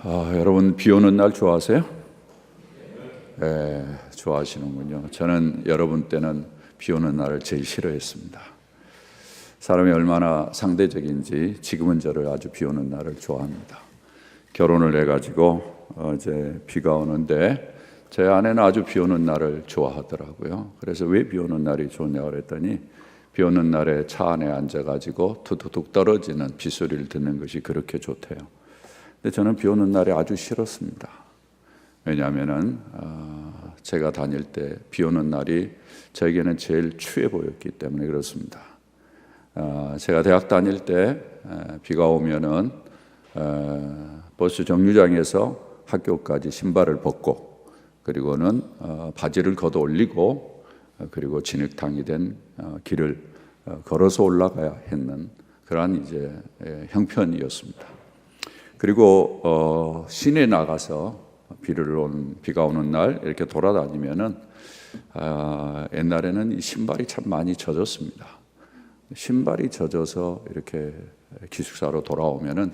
여러분 비 오는 날 좋아하세요? 네, 좋아하시는군요. 저는 여러분 때는 비 오는 날을 제일 싫어했습니다. 사람이 얼마나 상대적인지 지금은 저를 아주 비 오는 날을 좋아합니다. 결혼을 해가지고 이제 비가 오는데 제 아내는 아주 비 오는 날을 좋아하더라고요. 그래서 왜 비 오는 날이 좋냐고 그랬더니 비 오는 날에 차 안에 앉아가지고 툭툭툭 떨어지는 빗소리를 듣는 것이 그렇게 좋대요. 근데 저는 비 오는 날이 아주 싫었습니다. 왜냐하면은 제가 다닐 때 비 오는 날이 저에게는 제일 추해 보였기 때문에 그렇습니다. 제가 대학 다닐 때 비가 오면은 버스 정류장에서 학교까지 신발을 벗고 그리고는 바지를 걷어 올리고 그리고 진흙탕이 된 길을 걸어서 올라가야 했는 그러한 이제 형편이었습니다. 그리고 시내 나가서 비가 오는 날 이렇게 돌아다니면은 옛날에는 이 신발이 참 많이 젖었습니다. 신발이 젖어서 이렇게 기숙사로 돌아오면은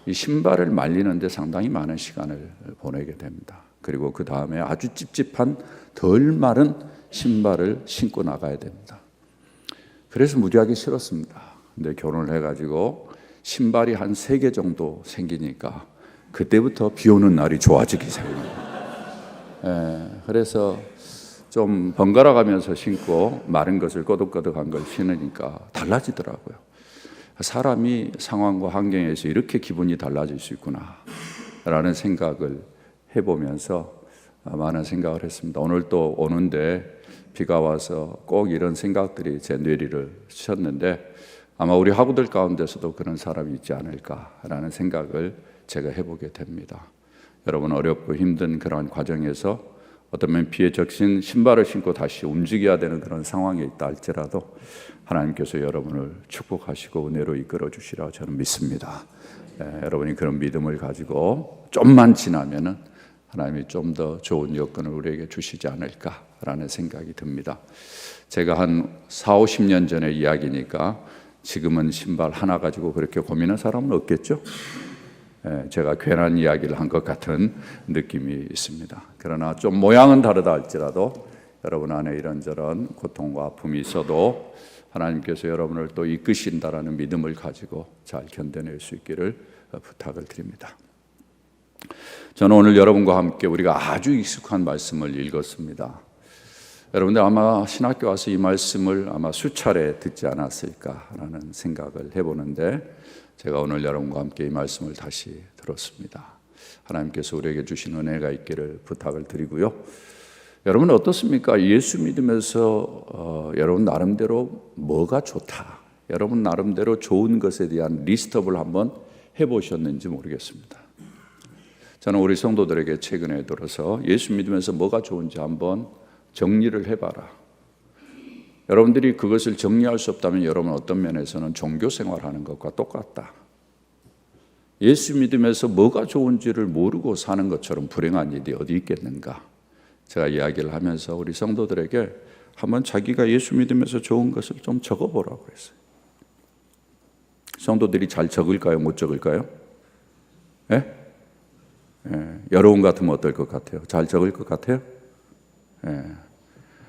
이 신발을 말리는데 상당히 많은 시간을 보내게 됩니다. 그리고 그 다음에 아주 찝찝한 덜 마른 신발을 신고 나가야 됩니다. 그래서 무지하게 싫었습니다. 근데 결혼을 해가지고 신발이 한 3개 정도 생기니까 그때부터 비 오는 날이 좋아지기 시작합니다. 그래서 좀 번갈아 가면서 신고 마른 것을 꼬득꼬득한 걸 신으니까 달라지더라고요. 사람이 상황과 환경에서 이렇게 기분이 달라질 수 있구나 라는 생각을 해보면서 많은 생각을 했습니다. 오늘 또 오는데 비가 와서 꼭 이런 생각들이 제 뇌리를 쳤는데 아마 우리 학우들 가운데서도 그런 사람이 있지 않을까라는 생각을 제가 해보게 됩니다. 여러분 어렵고 힘든 그러한 과정에서 어쩌면 비에 적신 신발을 신고 다시 움직여야 되는 그런 상황에 있다 할지라도 하나님께서 여러분을 축복하시고 은혜로 이끌어 주시라 저는 믿습니다. 여러분이 그런 믿음을 가지고 좀만 지나면은 하나님이 좀 더 좋은 여건을 우리에게 주시지 않을까라는 생각이 듭니다. 제가 한 40-50년 전의 이야기니까 지금은 신발 하나 가지고 그렇게 고민한 사람은 없겠죠? 제가 괜한 이야기를 한 것 같은 느낌이 있습니다. 그러나 좀 모양은 다르다 할지라도 여러분 안에 이런저런 고통과 아픔이 있어도 하나님께서 여러분을 또 이끄신다라는 믿음을 가지고 잘 견뎌낼 수 있기를 부탁을 드립니다. 저는 오늘 여러분과 함께 우리가 아주 익숙한 말씀을 읽었습니다. 여러분들 아마 신학교 와서 이 말씀을 아마 수차례 듣지 않았을까라는 생각을 해보는데 제가 오늘 여러분과 함께 이 말씀을 다시 들었습니다. 하나님께서 우리에게 주신 은혜가 있기를 부탁을 드리고요. 여러분 어떻습니까? 예수 믿으면서 여러분 나름대로 뭐가 좋다, 여러분 나름대로 좋은 것에 대한 리스트업을 한번 해보셨는지 모르겠습니다. 저는 우리 성도들에게 최근에 들어서 예수 믿으면서 뭐가 좋은지 한번 정리를 해봐라. 여러분들이 그것을 정리할 수 없다면 여러분 어떤 면에서는 종교 생활하는 것과 똑같다. 예수 믿으면서 뭐가 좋은지를 모르고 사는 것처럼 불행한 일이 어디 있겠는가. 제가 이야기를 하면서 우리 성도들에게 한번 자기가 예수 믿으면서 좋은 것을 좀 적어보라고 했어요. 성도들이 잘 적을까요? 못 적을까요? 여러분 같으면 어떨 것 같아요? 잘 적을 것 같아요?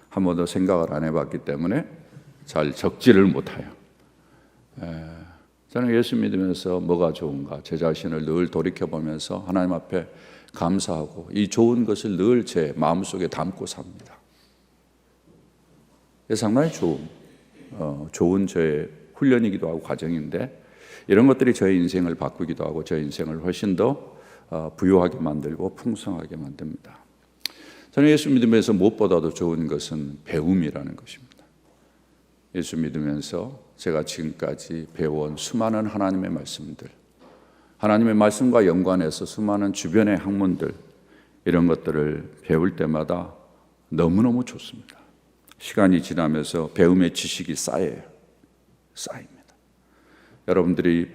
한 번도 생각을 안 해봤기 때문에 잘 적지를 못해요. 저는 예수 믿으면서 뭐가 좋은가 제 자신을 늘 돌이켜보면서 하나님 앞에 감사하고 이 좋은 것을 늘 제 마음속에 담고 삽니다. 상당히 좋은 저의 훈련이기도 하고 과정인데 이런 것들이 저의 인생을 바꾸기도 하고 저의 인생을 훨씬 더 부유하게 만들고 풍성하게 만듭니다. 저는 예수 믿으면서 무엇보다도 좋은 것은 배움이라는 것입니다. 예수 믿으면서 제가 지금까지 배워온 수많은 하나님의 말씀들, 하나님의 말씀과 연관해서 수많은 주변의 학문들, 이런 것들을 배울 때마다 너무너무 좋습니다. 시간이 지나면서 배움의 지식이 쌓입니다. 여러분들이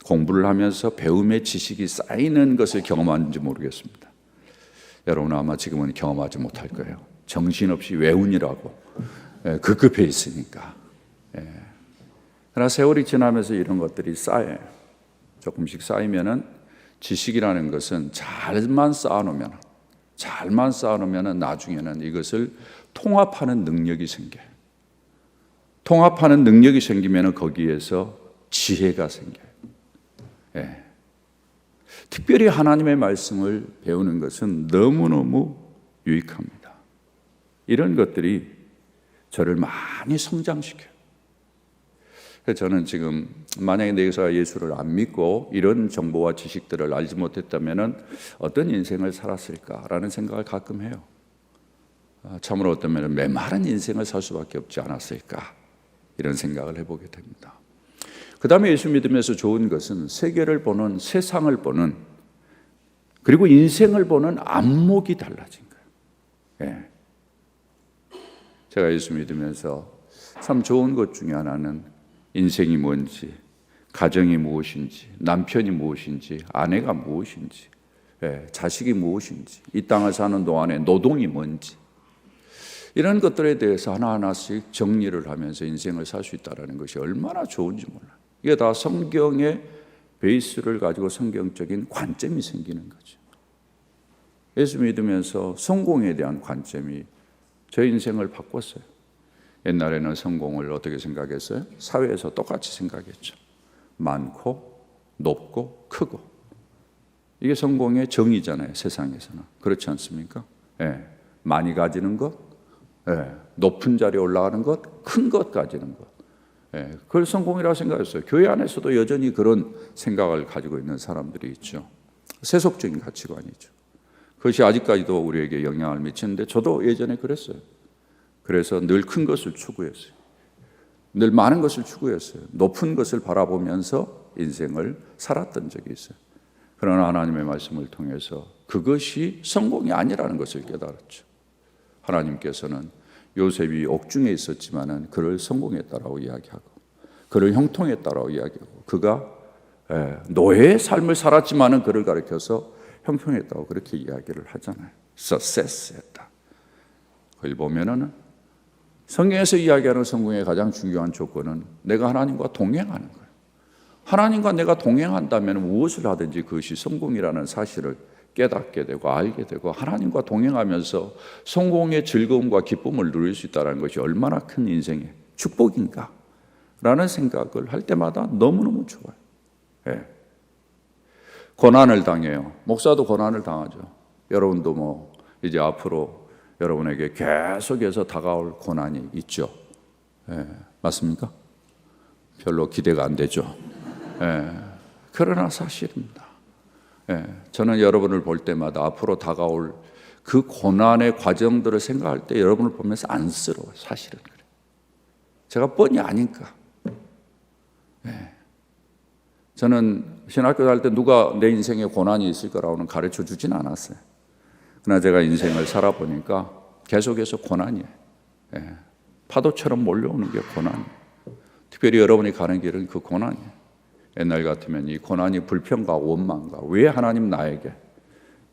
공부를 하면서 배움의 지식이 쌓이는 것을 경험하는지 모르겠습니다. 여러분은 아마 지금은 경험하지 못할 거예요. 정신없이 외우느라고 급급해 있으니까. 그러나 세월이 지나면서 이런 것들이 쌓여요. 조금씩 쌓이면은 지식이라는 것은 잘만 쌓아놓으면 나중에는 이것을 통합하는 능력이 생겨요. 통합하는 능력이 생기면 거기에서 지혜가 생겨요. 예. 특별히 하나님의 말씀을 배우는 것은 너무너무 유익합니다. 이런 것들이 저를 많이 성장시켜요. 그래서 저는 지금 만약에 내가 예수를 안 믿고 이런 정보와 지식들을 알지 못했다면 어떤 인생을 살았을까라는 생각을 가끔 해요. 참으로 어쩌면 메마른 인생을 살 수밖에 없지 않았을까 이런 생각을 해보게 됩니다. 그 다음에 예수 믿으면서 좋은 것은 세계를 보는, 세상을 보는, 그리고 인생을 보는 안목이 달라진 거예요. 예. 제가 예수 믿으면서 참 좋은 것 중에 하나는 인생이 뭔지, 가정이 무엇인지, 남편이 무엇인지, 아내가 무엇인지, 자식이 무엇인지, 이 땅을 사는 동안에 노동이 뭔지, 이런 것들에 대해서 하나하나씩 정리를 하면서 인생을 살 수 있다는 것이 얼마나 좋은지 몰라요. 이게 다 성경의 베이스를 가지고 성경적인 관점이 생기는 거죠. 예수 믿으면서 성공에 대한 관점이 제 인생을 바꿨어요. 옛날에는 성공을 어떻게 생각했어요? 사회에서 똑같이 생각했죠. 많고 높고 크고. 이게 성공의 정의잖아요. 세상에서는. 그렇지 않습니까? 예. 많이 가지는 것, 예. 높은 자리에 올라가는 것, 큰 것 가지는 것. 예. 그걸 성공이라고 생각했어요. 교회 안에서도 여전히 그런 생각을 가지고 있는 사람들이 있죠. 세속적인 가치관이죠. 그것이 아직까지도 우리에게 영향을 미치는데 저도 예전에 그랬어요. 그래서 늘 큰 것을 추구했어요. 늘 많은 것을 추구했어요. 높은 것을 바라보면서 인생을 살았던 적이 있어요. 그러나 하나님의 말씀을 통해서 그것이 성공이 아니라는 것을 깨달았죠. 하나님께서는 요셉이 옥중에 있었지만은 그를 성공했다라고 이야기하고, 그를 형통했다라고 이야기하고, 그가 노예의 삶을 살았지만은 그를 가리켜서 형통했다고 그렇게 이야기를 하잖아요. success했다. 그걸 보면은 성경에서 이야기하는 성공의 가장 중요한 조건은 내가 하나님과 동행하는 거예요. 하나님과 내가 동행한다면 무엇을 하든지 그것이 성공이라는 사실을 깨닫게 되고 알게 되고, 하나님과 동행하면서 성공의 즐거움과 기쁨을 누릴 수 있다는 것이 얼마나 큰 인생의 축복인가 라는 생각을 할 때마다 너무너무 좋아요. 예. 고난을 당해요. 목사도 고난을 당하죠. 여러분도 이제 앞으로 여러분에게 계속해서 다가올 고난이 있죠. 예, 맞습니까? 별로 기대가 안 되죠. 예, 그러나 사실입니다. 예, 저는 여러분을 볼 때마다 앞으로 다가올 그 고난의 과정들을 생각할 때 여러분을 보면서 안쓰러워요. 사실은 그래요. 제가 뻔히 아니까. 예. 저는 신학교 다닐 때 누가 내 인생에 고난이 있을 거라고는 가르쳐 주진 않았어요. 그러나 제가 인생을 살아보니까 계속해서 고난이에요. 예. 파도처럼 몰려오는 게 고난이에요. 특별히 여러분이 가는 길은 그 고난이에요. 옛날 같으면 이 고난이 불평과 원망과 왜 하나님 나에게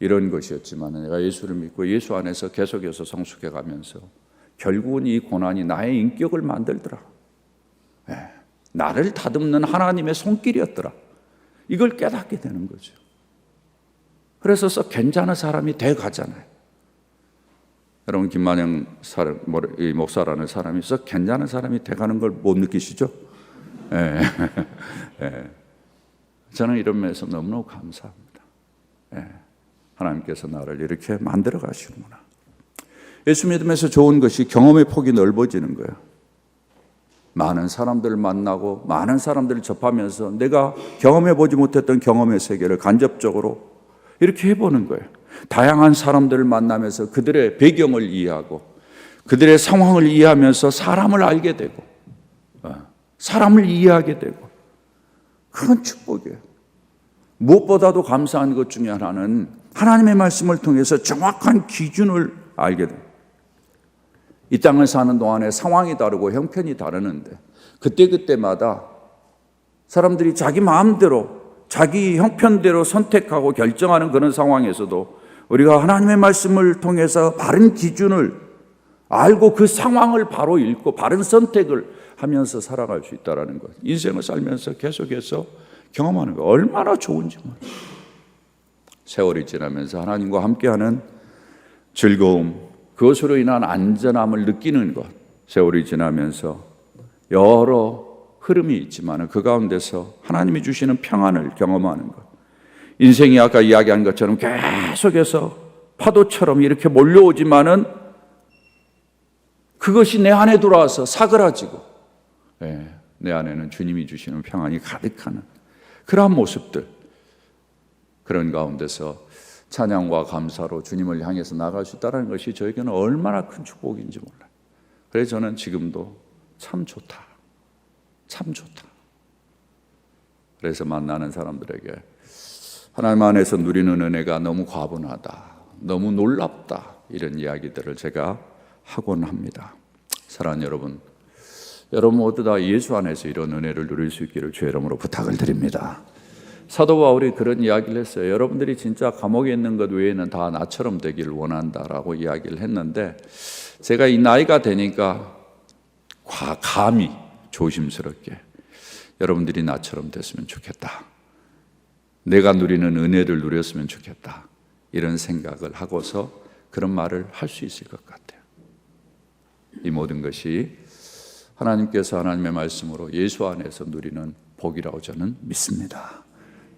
이런 것이었지만, 내가 예수를 믿고 예수 안에서 계속해서 성숙해 가면서 결국은 이 고난이 나의 인격을 만들더라. 예. 나를 다듬는 하나님의 손길이었더라. 이걸 깨닫게 되는 거죠. 그래서 썩 괜찮은 사람이 돼 가잖아요. 여러분, 김만영 목사라는 사람이 썩 괜찮은 사람이 돼 가는 걸 못 느끼시죠? 예. 예. 저는 이런 면에서 너무너무 감사합니다. 예. 하나님께서 나를 이렇게 만들어 가시는구나. 예수 믿으면서 좋은 것이 경험의 폭이 넓어지는 거예요. 많은 사람들을 만나고 많은 사람들을 접하면서 내가 경험해 보지 못했던 경험의 세계를 간접적으로 이렇게 해보는 거예요. 다양한 사람들을 만나면서 그들의 배경을 이해하고 그들의 상황을 이해하면서 사람을 알게 되고 사람을 이해하게 되고, 큰 축복이에요. 무엇보다도 감사한 것 중에 하나는 하나님의 말씀을 통해서 정확한 기준을 알게 돼요. 이 땅을 사는 동안에 상황이 다르고 형편이 다르는데 그때그때마다 사람들이 자기 마음대로 자기 형편대로 선택하고 결정하는 그런 상황에서도 우리가 하나님의 말씀을 통해서 바른 기준을 알고 그 상황을 바로 읽고 바른 선택을 하면서 살아갈 수 있다는 것, 인생을 살면서 계속해서 경험하는 거 얼마나 좋은지 몰라요. 세월이 지나면서 하나님과 함께하는 즐거움, 그것으로 인한 안전함을 느끼는 것, 세월이 지나면서 여러 흐름이 있지만 그 가운데서 하나님이 주시는 평안을 경험하는 것, 인생이 아까 이야기한 것처럼 계속해서 파도처럼 이렇게 몰려오지만은 그것이 내 안에 들어와서 사그라지고 내 안에는 주님이 주시는 평안이 가득하는 그러한 모습들, 그런 가운데서 찬양과 감사로 주님을 향해서 나갈 수 있다는 것이 저에게는 얼마나 큰 축복인지 몰라요. 그래서 저는 지금도 참 좋다, 참 좋다. 그래서 만나는 사람들에게 하나님 안에서 누리는 은혜가 너무 과분하다, 너무 놀랍다, 이런 이야기들을 제가 하곤 합니다. 사랑하는 여러분, 여러분 모두 다 예수 안에서 이런 은혜를 누릴 수 있기를 주의 이름으로 부탁을 드립니다. 사도 바울이 그런 이야기를 했어요. 여러분들이 진짜 감옥에 있는 것 외에는 다 나처럼 되기를 원한다라고 이야기를 했는데, 제가 이 나이가 되니까 감히 조심스럽게 여러분들이 나처럼 됐으면 좋겠다, 내가 누리는 은혜를 누렸으면 좋겠다, 이런 생각을 하고서 그런 말을 할 수 있을 것 같아요. 이 모든 것이 하나님께서 하나님의 말씀으로 예수 안에서 누리는 복이라고 저는 믿습니다.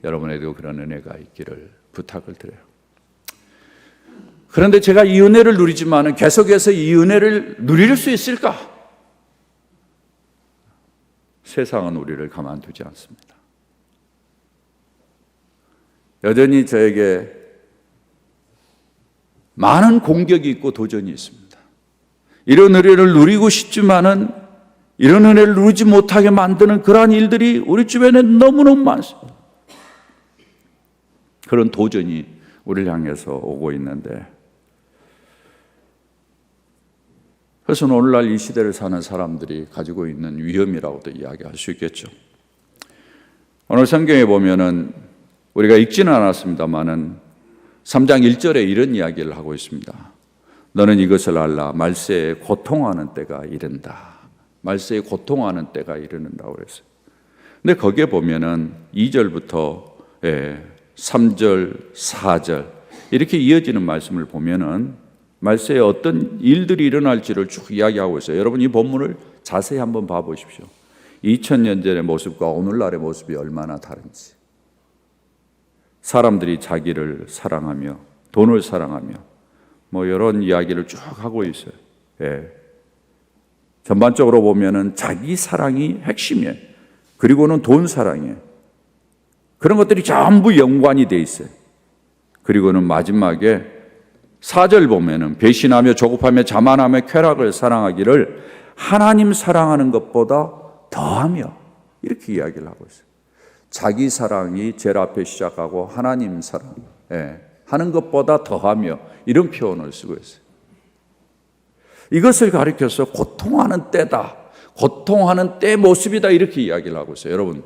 여러분에게도 그런 은혜가 있기를 부탁을 드려요. 그런데 제가 이 은혜를 누리지만 계속해서 이 은혜를 누릴 수 있을까? 세상은 우리를 가만두지 않습니다. 여전히 저에게 많은 공격이 있고 도전이 있습니다. 이런 은혜를 누리고 싶지만은 이런 은혜를 누리지 못하게 만드는 그러한 일들이 우리 주변에 너무너무 많습니다. 그런 도전이 우리를 향해서 오고 있는데, 그래서 오늘날 이 시대를 사는 사람들이 가지고 있는 위험이라고도 이야기할 수 있겠죠. 오늘 성경에 보면은 우리가 읽지는 않았습니다만은 3장 1절에 이런 이야기를 하고 있습니다. 너는 이것을 알라, 말세에 고통하는 때가 이른다. 말세에 고통하는 때가 이르는다고 그랬어요. 근데 거기에 보면은 2절부터 3절, 4절 이렇게 이어지는 말씀을 보면은 말세에 어떤 일들이 일어날지를 쭉 이야기하고 있어요. 여러분 이 본문을 자세히 한번 봐보십시오. 2000년 전의 모습과 오늘날의 모습이 얼마나 다른지. 사람들이 자기를 사랑하며 돈을 사랑하며 뭐 이런 이야기를 쭉 하고 있어요. 전반적으로 보면은 자기 사랑이 핵심이에요. 그리고는 돈 사랑이에요. 그런 것들이 전부 연관이 돼 있어요. 그리고는 마지막에 4절 보면은 배신하며 조급하며 자만하며 쾌락을 사랑하기를 하나님 사랑하는 것보다 더하며, 이렇게 이야기를 하고 있어요. 자기 사랑이 제일 앞에 시작하고 하나님 사랑 하는 것보다 더하며, 이런 표현을 쓰고 있어요. 이것을 가리켜서 고통하는 때다, 고통하는 때 모습이다, 이렇게 이야기를 하고 있어요. 여러분,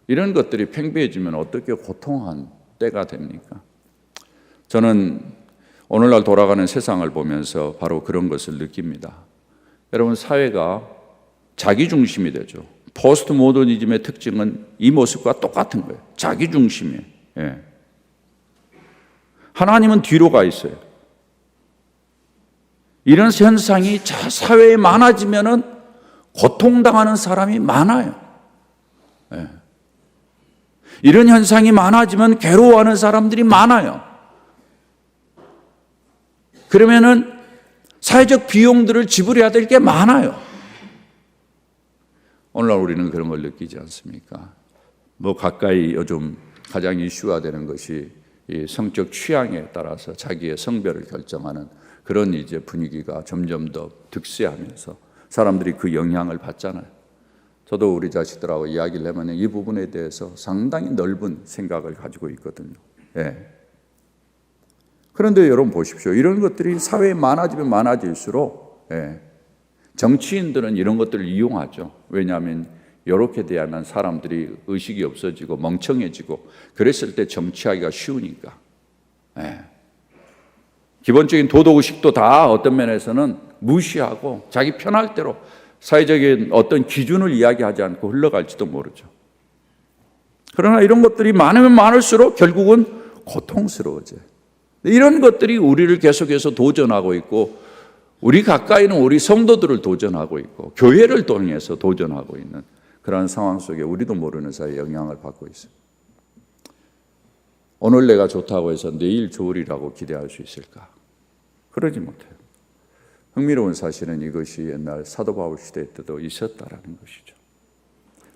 이런 것들이 팽배해지면 어떻게 고통한 때가 됩니까? 저는 오늘날 돌아가는 세상을 보면서 바로 그런 것을 느낍니다. 여러분, 사회가 자기중심이 되죠. 포스트 모더니즘의 특징은 이 모습과 똑같은 거예요. 자기중심이에요. 하나님은 뒤로 가 있어요. 이런 현상이 사회에 많아지면은 고통당하는 사람이 많아요. 이런 현상이 많아지면 괴로워하는 사람들이 많아요. 그러면은 사회적 비용들을 지불해야 될 게 많아요. 오늘날 우리는 그런 걸 느끼지 않습니까? 뭐 가까이 요즘 가장 이슈화 되는 것이 이 성적 취향에 따라서 자기의 성별을 결정하는 그런 이제 분위기가 점점 더 득세하면서 사람들이 그 영향을 받잖아요. 저도 우리 자식들하고 이야기를 하면 이 부분에 대해서 상당히 넓은 생각을 가지고 있거든요. 그런데 여러분 보십시오. 이런 것들이 사회에 많아지면 많아질수록 정치인들은 이런 것들을 이용하죠. 왜냐하면 이렇게 대하면 사람들이 의식이 없어지고 멍청해지고 그랬을 때 정치하기가 쉬우니까. 기본적인 도덕의식도 다 어떤 면에서는 무시하고 자기 편할 대로 사회적인 어떤 기준을 이야기하지 않고 흘러갈지도 모르죠. 그러나 이런 것들이 많으면 많을수록 결국은 고통스러워져요. 이런 것들이 우리를 계속해서 도전하고 있고, 우리 가까이는 우리 성도들을 도전하고 있고, 교회를 통해서 도전하고 있는 그런 상황 속에 우리도 모르는 사이에 영향을 받고 있어요. 오늘 내가 좋다고 해서 내일 좋으리라고 기대할 수 있을까? 그러지 못해요. 흥미로운 사실은 이것이 옛날 사도 바울 시대 때도 있었다라는 것이죠.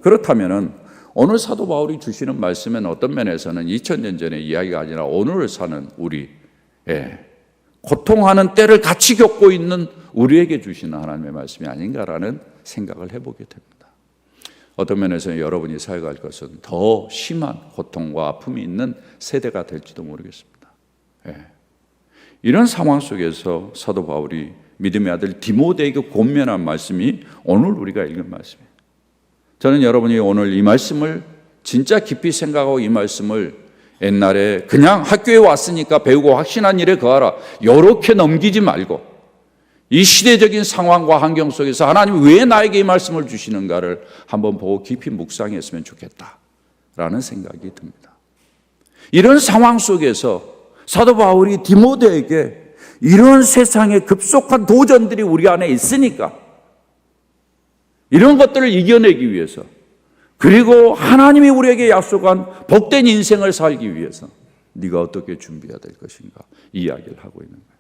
그렇다면은 오늘 사도 바울이 주시는 말씀은 어떤 면에서는 2000년 전의 이야기가 아니라 오늘 사는 우리, 고통하는 때를 같이 겪고 있는 우리에게 주시는 하나님의 말씀이 아닌가라는 생각을 해보게 됩니다. 어떤 면에서는 여러분이 살아갈 것은 더 심한 고통과 아픔이 있는 세대가 될지도 모르겠습니다. 이런 상황 속에서 사도 바울이 믿음의 아들 디모데에게 권면한 말씀이 오늘 우리가 읽은 말씀이에요. 저는 여러분이 오늘 이 말씀을 진짜 깊이 생각하고 이 말씀을 옛날에 그냥 학교에 왔으니까 배우고 확신한 일에 거하라, 이렇게 넘기지 말고 이 시대적인 상황과 환경 속에서 하나님이 왜 나에게 이 말씀을 주시는가를 한번 보고 깊이 묵상했으면 좋겠다라는 생각이 듭니다. 이런 상황 속에서 사도 바울이 디모데에게 이런 세상의 급속한 도전들이 우리 안에 있으니까 이런 것들을 이겨내기 위해서, 그리고 하나님이 우리에게 약속한 복된 인생을 살기 위해서 네가 어떻게 준비해야 될 것인가 이야기를 하고 있는 거예요.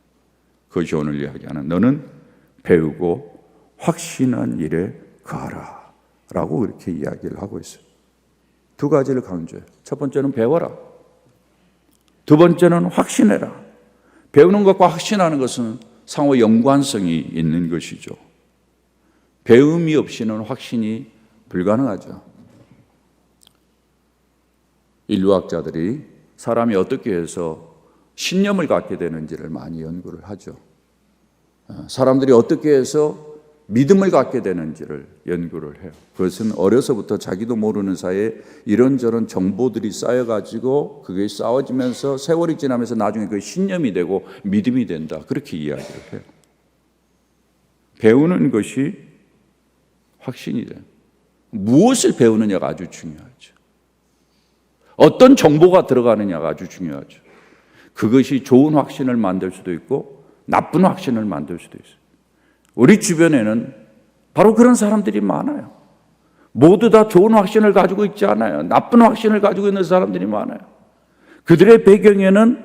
그것이 오늘 이야기하는 너는 배우고 확신한 일에 거하라 라고 이렇게 이야기를 하고 있어요. 두 가지를 강조해요. 첫 번째는 배워라, 두 번째는 확신해라. 배우는 것과 확신하는 것은 상호 연관성이 있는 것이죠. 배움이 없이는 확신이 불가능하죠. 인류학자들이 사람이 어떻게 해서 신념을 갖게 되는지를 많이 연구를 하죠. 사람들이 어떻게 해서 믿음을 갖게 되는지를 연구를 해요. 그것은 어려서부터 자기도 모르는 사이에 이런저런 정보들이 쌓여가지고 그게 쌓아지면서 세월이 지나면서 나중에 그 신념이 되고 믿음이 된다, 그렇게 이야기를 해요. 배우는 것이 확신이 돼요. 무엇을 배우느냐가 아주 중요하죠. 어떤 정보가 들어가느냐가 아주 중요하죠. 그것이 좋은 확신을 만들 수도 있고 나쁜 확신을 만들 수도 있어요. 우리 주변에는 바로 그런 사람들이 많아요. 모두 다 좋은 확신을 가지고 있지 않아요. 나쁜 확신을 가지고 있는 사람들이 많아요. 그들의 배경에는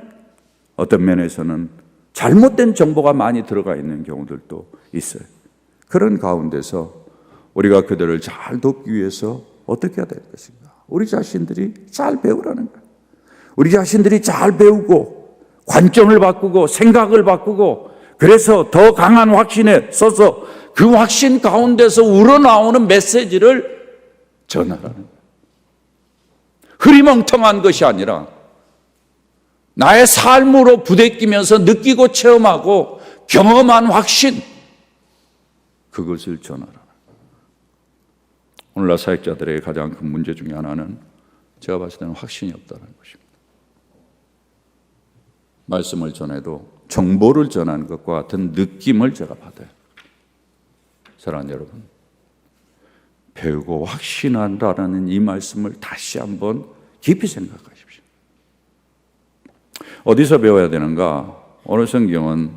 어떤 면에서는 잘못된 정보가 많이 들어가 있는 경우들도 있어요. 그런 가운데서 우리가 그들을 잘 돕기 위해서 어떻게 해야 될 것인가? 우리 자신들이 잘 배우라는 거예요. 우리 자신들이 잘 배우고 관점을 바꾸고 생각을 바꾸고, 그래서 더 강한 확신에 서서 그 확신 가운데서 우러나오는 메시지를 전하라는 거예요. 흐리멍텅한 것이 아니라 나의 삶으로 부대끼면서 느끼고 체험하고 경험한 확신, 그것을 전하라. 오늘날 사역자들의 가장 큰 문제 중에 하나는 제가 봤을 때는 확신이 없다는 것입니다. 말씀을 전해도 정보를 전하는 것과 같은 느낌을 제가 받아요. 사랑하는 여러분, 배우고 확신한다라는 이 말씀을 다시 한번 깊이 생각하십시오. 어디서 배워야 되는가? 오늘 성경은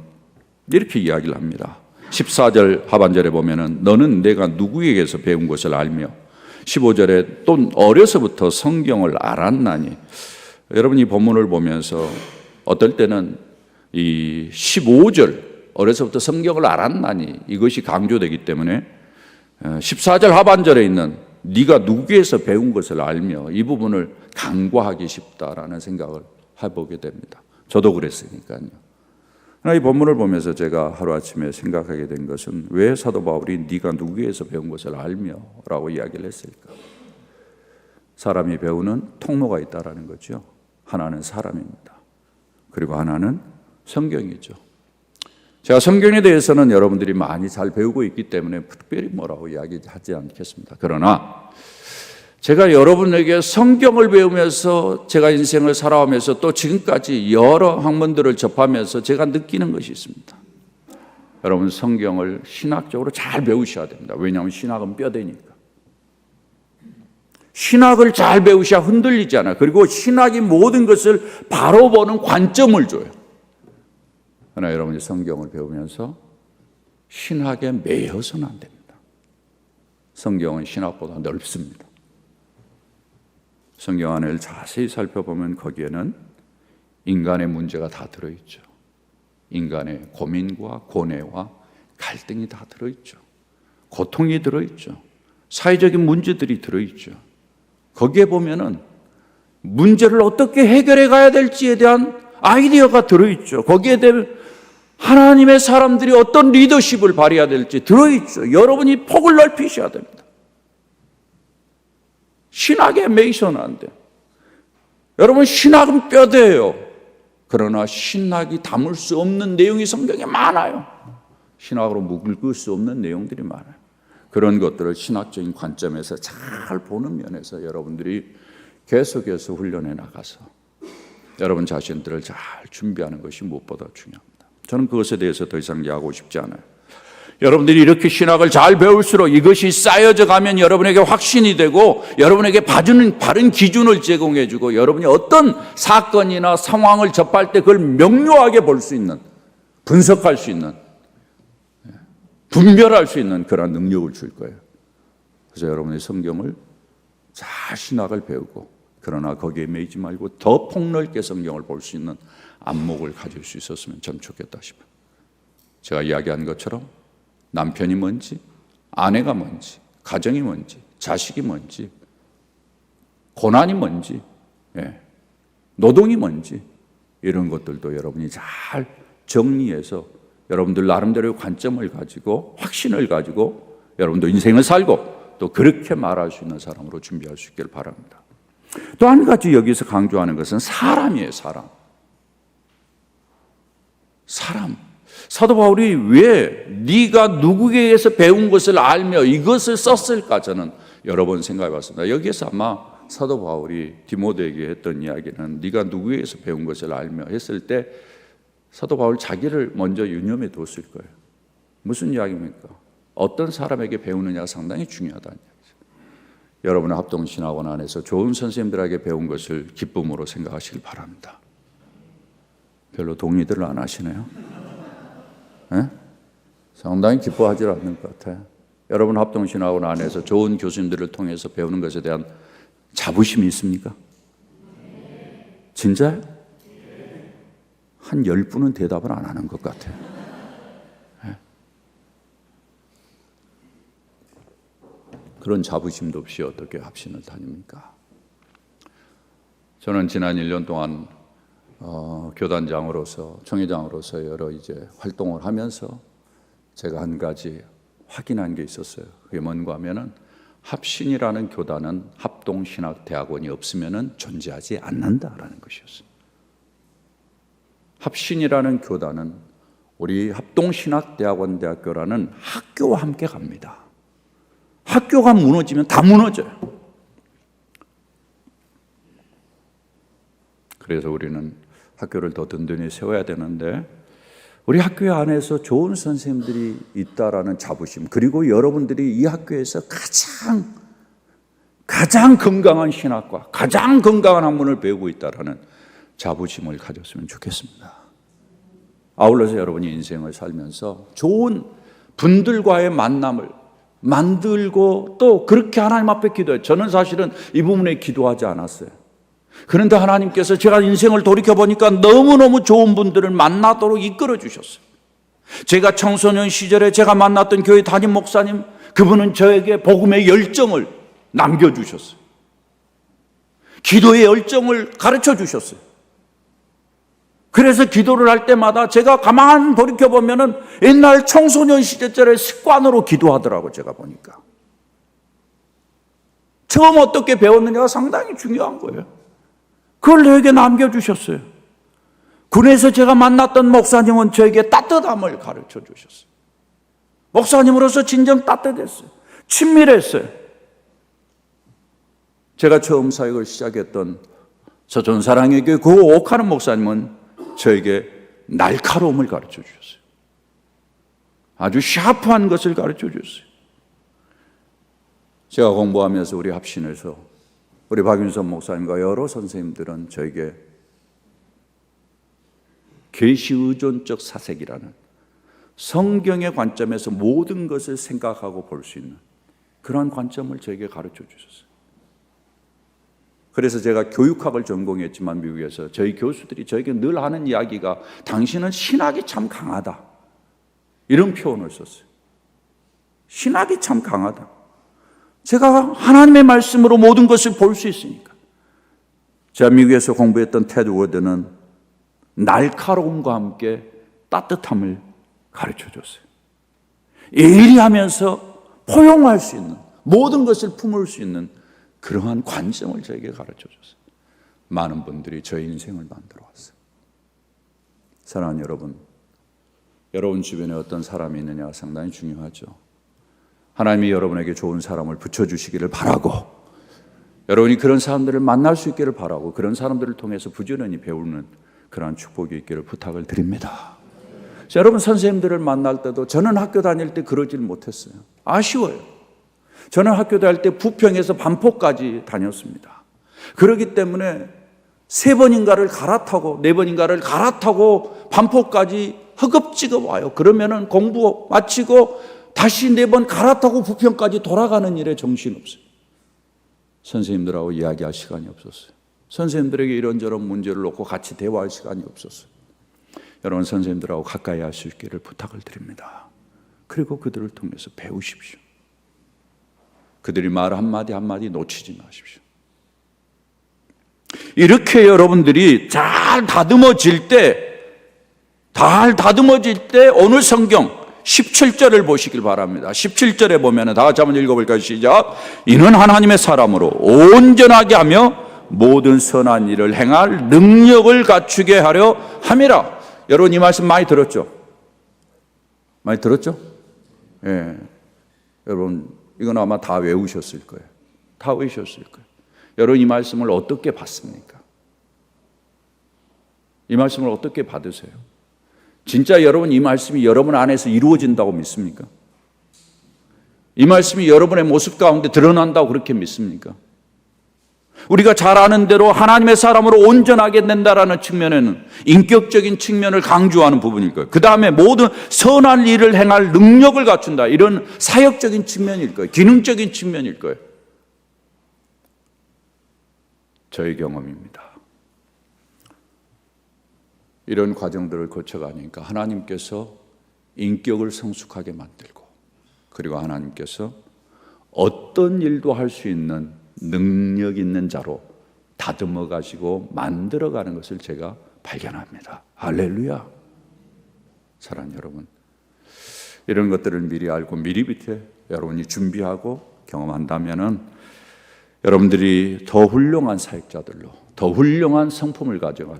이렇게 이야기를 합니다. 14절 하반절에 보면은 너는 내가 누구에게서 배운 것을 알며, 15절에 또 어려서부터 성경을 알았나니. 여러분 이 본문을 보면서 어떨 때는 이 15절 어려서부터 성경을 알았나니 이것이 강조되기 때문에 14절 하반절에 있는 네가 누구에게서 배운 것을 알며, 이 부분을 간과하기 쉽다라는 생각을 해보게 됩니다. 저도 그랬으니까요. 이 본문을 보면서 제가 하루아침에 생각하게 된 것은 왜 사도 바울이 네가 누구에게서 배운 것을 알며 라고 이야기를 했을까? 사람이 배우는 통로가 있다라는 거죠. 하나는 사람입니다. 그리고 하나는 성경이죠. 제가 성경에 대해서는 여러분들이 많이 잘 배우고 있기 때문에 특별히 뭐라고 이야기하지 않겠습니다. 그러나 제가 여러분에게 성경을 배우면서 제가 인생을 살아오면서 또 지금까지 여러 학문들을 접하면서 제가 느끼는 것이 있습니다. 여러분 성경을 신학적으로 잘 배우셔야 됩니다. 왜냐하면 신학은 뼈대니까. 신학을 잘 배우셔야 흔들리지 않아요. 그리고 신학이 모든 것을 바로 보는 관점을 줘요. 그러나 여러분이 성경을 배우면서 신학에 매여서는 안 됩니다. 성경은 신학보다 넓습니다. 성경 안을 자세히 살펴보면 거기에는 인간의 문제가 다 들어있죠. 인간의 고민과 고뇌와 갈등이 다 들어있죠. 고통이 들어있죠. 사회적인 문제들이 들어있죠. 거기에 보면은 문제를 어떻게 해결해 가야 될지에 대한 아이디어가 들어있죠. 거기에 대해 하나님의 사람들이 어떤 리더십을 발휘해야 될지 들어있죠. 여러분이 폭을 넓히셔야 됩니다. 신학에 매이서는 안 돼요. 여러분, 신학은 뼈대예요. 그러나 신학이 담을 수 없는 내용이 성경에 많아요. 신학으로 묶을 수 없는 내용들이 많아요. 그런 것들을 신학적인 관점에서 잘 보는 면에서 여러분들이 계속해서 훈련해 나가서 여러분 자신들을 잘 준비하는 것이 무엇보다 중요합니다. 저는 그것에 대해서 더 이상 이야기하고 싶지 않아요. 여러분들이 이렇게 신학을 잘 배울수록 이것이 쌓여져 가면 여러분에게 확신이 되고 여러분에게 바른 기준을 제공해 주고 여러분이 어떤 사건이나 상황을 접할 때 그걸 명료하게 볼 수 있는, 분석할 수 있는, 분별할 수 있는 그런 능력을 줄 거예요. 그래서 여러분의 성경을 잘 신학을 배우고 그러나 거기에 매이지 말고 더 폭넓게 성경을 볼 수 있는 안목을 가질 수 있었으면 참 좋겠다 싶어요. 제가 이야기한 것처럼 남편이 뭔지, 아내가 뭔지, 가정이 뭔지, 자식이 뭔지, 고난이 뭔지, 노동이 뭔지 이런 것들도 여러분이 잘 정리해서 여러분들 나름대로의 관점을 가지고 확신을 가지고 여러분도 인생을 살고 또 그렇게 말할 수 있는 사람으로 준비할 수 있기를 바랍니다. 또 한 가지 여기서 강조하는 것은 사람이에요. 사람. 사도 바울이 왜 네가 누구에 의해서 배운 것을 알며 이것을 썼을까 저는 여러 번 생각해 봤습니다. 여기에서 아마 사도 바울이 디모데에게 했던 이야기는 네가 누구에 의해서 배운 것을 알며 했을 때 사도 바울 자기를 먼저 유념해 뒀을 거예요. 무슨 이야기입니까? 어떤 사람에게 배우느냐가 상당히 중요하다는 이야기죠. 여러분의 합동신학원 안에서 좋은 선생님들에게 배운 것을 기쁨으로 생각하시길 바랍니다. 별로 동의들을 안 하시네요. 상당히 기뻐하지 않는 것 같아요. 여러분 합동신학원 안에서 좋은 교수님들을 통해서 배우는 것에 대한 자부심이 있습니까? 진짜요? 한 10분은 대답을 안 하는 것 같아요. 그런 자부심도 없이 어떻게 합신을 다닙니까? 저는 지난 1년 동안 교단장으로서, 총회장으로서 여러 활동을 하면서 제가 한 가지 확인한 게 있었어요. 그게 뭔가 하면은 합신이라는 교단은 합동신학대학원이 없으면은 존재하지 않는다라는 것이었어요. 합신이라는 교단은 우리 합동신학대학원 대학교라는 학교와 함께 갑니다. 학교가 무너지면 다 무너져요. 그래서 우리는 학교를 더 든든히 세워야 되는데 우리 학교 안에서 좋은 선생님들이 있다라는 자부심, 그리고 여러분들이 이 학교에서 가장 건강한 신학과 가장 건강한 학문을 배우고 있다라는 자부심을 가졌으면 좋겠습니다. 아울러서 여러분이 인생을 살면서 좋은 분들과의 만남을 만들고 또 그렇게 하나님 앞에 기도해요. 저는 사실은 이 부분에 기도하지 않았어요. 그런데 하나님께서 제가 인생을 돌이켜보니까 너무너무 좋은 분들을 만나도록 이끌어 주셨어요. 제가 청소년 시절에 제가 만났던 교회 담임 목사님, 그분은 저에게 복음의 열정을 남겨주셨어요. 기도의 열정을 가르쳐 주셨어요. 그래서 기도를 할 때마다 제가 가만 돌이켜보면은 옛날 청소년 시절의 습관으로 기도하더라고요. 제가 보니까. 처음 어떻게 배웠느냐가 상당히 중요한 거예요. 그걸 저에게 남겨주셨어요. 군에서 제가 만났던 목사님은 저에게 따뜻함을 가르쳐 주셨어요. 목사님으로서 진정 따뜻했어요. 친밀했어요. 제가 처음 사역을 시작했던 서촌 사랑의 교회 그 옥하는 목사님은 저에게 날카로움을 가르쳐 주셨어요. 아주 샤프한 것을 가르쳐 주셨어요. 제가 공부하면서 우리 합신에서 우리 박윤선 목사님과 여러 선생님들은 저에게 계시의존적 사색이라는 성경의 관점에서 모든 것을 생각하고 볼 수 있는 그러한 관점을 저에게 가르쳐 주셨어요. 그래서 제가 교육학을 전공했지만 미국에서 저희 교수들이 저에게 늘 하는 이야기가 당신은 신학이 참 강하다, 이런 표현을 썼어요. 신학이 참 강하다. 제가 하나님의 말씀으로 모든 것을 볼 수 있으니까. 제가 미국에서 공부했던 테드 워드는 날카로움과 함께 따뜻함을 가르쳐 줬어요. 예리하면서 포용할 수 있는, 모든 것을 품을 수 있는 그러한 관점을 저에게 가르쳐 줬어요. 많은 분들이 저의 인생을 만들어 왔어요. 사랑하는 여러분, 여러분 주변에 어떤 사람이 있느냐가 상당히 중요하죠. 하나님이 여러분에게 좋은 사람을 붙여주시기를 바라고, 여러분이 그런 사람들을 만날 수 있기를 바라고, 그런 사람들을 통해서 부지런히 배우는 그러한 축복이 있기를 부탁을 드립니다. 자, 여러분, 선생님들을 만날 때도 저는 학교 다닐 때 그러질 못했어요. 아쉬워요. 저는 학교 다닐 때 부평에서 반포까지 다녔습니다. 그렇기 때문에 3번인가를 갈아타고 4번인가를 갈아타고 반포까지 허겁지겁 와요. 그러면은 공부 마치고 다시 4번 갈아타고 부평까지 돌아가는 일에 정신없어요. 선생님들하고 이야기할 시간이 없었어요. 선생님들에게 이런저런 문제를 놓고 같이 대화할 시간이 없었어요. 여러분, 선생님들하고 가까이 할 수 있기를 부탁을 드립니다. 그리고 그들을 통해서 배우십시오. 그들이 말 한마디 한마디 놓치지 마십시오. 이렇게 여러분들이 잘 다듬어질 때 오늘 성경 17절을 보시길 바랍니다. 17절에 보면 다 같이 한번 읽어볼까요? 시작. 이는 하나님의 사람으로 온전하게 하며 모든 선한 일을 행할 능력을 갖추게 하려 함이라. 여러분, 이 말씀 많이 들었죠? 많이 들었죠? 예. 여러분, 이건 아마 다 외우셨을 거예요. 다 외우셨을 거예요. 여러분, 이 말씀을 어떻게 받습니까? 이 말씀을 어떻게 받으세요? 진짜 여러분, 이 말씀이 여러분 안에서 이루어진다고 믿습니까? 이 말씀이 여러분의 모습 가운데 드러난다고 그렇게 믿습니까? 우리가 잘 아는 대로 하나님의 사람으로 온전하게 된다라는 측면에는 인격적인 측면을 강조하는 부분일 거예요. 그 다음에 모든 선한 일을 행할 능력을 갖춘다, 이런 사역적인 측면일 거예요. 기능적인 측면일 거예요. 저의 경험입니다. 이런 과정들을 거쳐가니까 하나님께서 인격을 성숙하게 만들고, 그리고 하나님께서 어떤 일도 할 수 있는 능력 있는 자로 다듬어 가시고 만들어가는 것을 제가 발견합니다. 할렐루야. 사랑하는 여러분, 이런 것들을 미리 알고 미리 여러분이 준비하고 경험한다면은 여러분들이 더 훌륭한 사역자들로, 더 훌륭한 성품을 가져간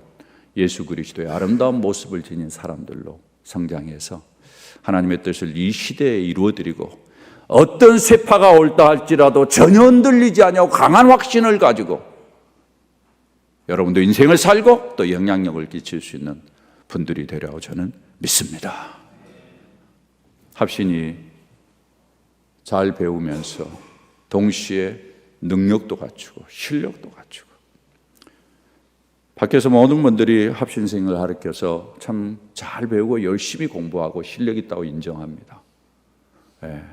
예수 그리스도의 아름다운 모습을 지닌 사람들로 성장해서 하나님의 뜻을 이 시대에 이루어드리고, 어떤 쇠파가 올다 할지라도 전혀 흔들리지 않고 강한 확신을 가지고 여러분도 인생을 살고 또 영향력을 끼칠 수 있는 분들이 되리라고 저는 믿습니다. 합신이 잘 배우면서 동시에 능력도 갖추고 실력도 갖추고, 밖에서 모든 분들이 합신생을 가르쳐서 참 잘 배우고 열심히 공부하고 실력 있다고 인정합니다. 네.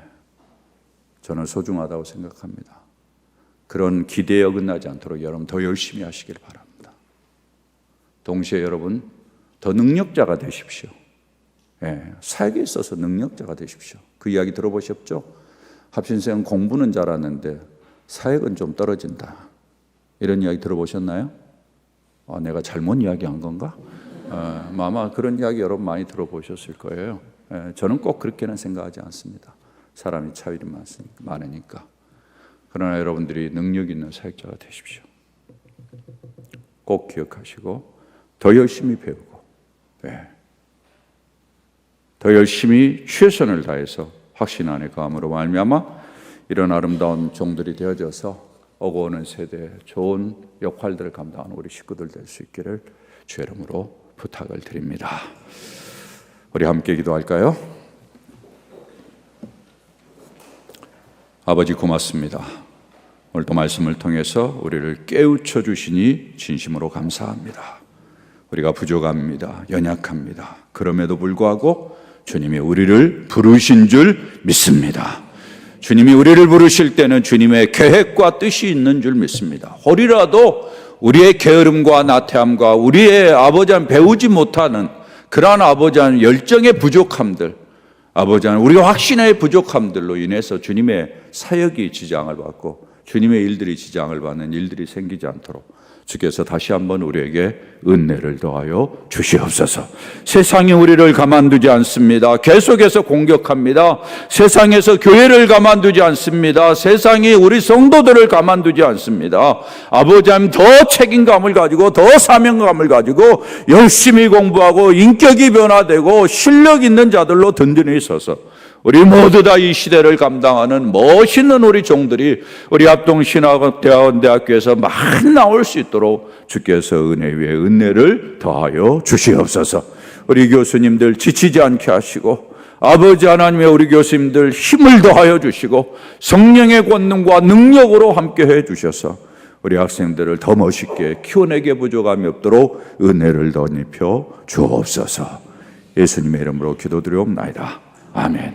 저는 소중하다고 생각합니다. 그런 기대에 어긋나지 않도록 여러분 더 열심히 하시길 바랍니다. 동시에 여러분 더 능력자가 되십시오. 예, 사역에 있어서 능력자가 되십시오. 그 이야기 들어보셨죠? 합신생은 공부는 잘하는데 사역은 좀 떨어진다, 이런 이야기 들어보셨나요? 내가 잘못 이야기한 건가? 아마 그런 이야기 여러분 많이 들어보셨을 거예요. 저는 꼭 그렇게는 생각하지 않습니다. 사람이 차이가 많으니까. 그러나 여러분들이 능력 있는 사역자가 되십시오. 꼭 기억하시고 더 열심히 배우고, 더 열심히 최선을 다해서 확신 안에 거함으로 말미암아 이런 아름다운 종들이 되어져서 오고 오는 세대에 좋은 역할들을 감당하는 우리 식구들 될 수 있기를 주의 이름으로 부탁을 드립니다. 우리 함께 기도할까요? 아버지 고맙습니다. 오늘도 말씀을 통해서 우리를 깨우쳐 주시니 진심으로 감사합니다. 우리가 부족합니다. 연약합니다. 그럼에도 불구하고 주님이 우리를 부르신 줄 믿습니다. 주님이 우리를 부르실 때는 주님의 계획과 뜻이 있는 줄 믿습니다. 혹이라도 우리의 게으름과 나태함과 우리의 아버지는 배우지 못하는 그러한 아버지는 열정의 부족함들, 아버지는 우리가 확신의 부족함들로 인해서 주님의 사역이 지장을 받고 주님의 일들이 지장을 받는 일들이 생기지 않도록 주께서 다시 한번 우리에게 은혜를 더하여 주시옵소서. 세상이 우리를 가만두지 않습니다. 계속해서 공격합니다. 세상에서 교회를 가만두지 않습니다. 세상이 우리 성도들을 가만두지 않습니다. 아버지 하나님 더 책임감을 가지고 더 사명감을 가지고 열심히 공부하고 인격이 변화되고 실력 있는 자들로 든든히 서서 우리 모두 다 이 시대를 감당하는 멋있는 우리 종들이 우리 합동신학대학원대학교에서 많이 나올 수 있도록 주께서 은혜 위에 은혜를 더하여 주시옵소서. 우리 교수님들 지치지 않게 하시고 아버지 하나님의 우리 교수님들 힘을 더하여 주시고 성령의 권능과 능력으로 함께해 주셔서 우리 학생들을 더 멋있게 키워내게 부족함이 없도록 은혜를 더 입혀 주옵소서. 예수님의 이름으로 기도드리옵나이다. 아멘.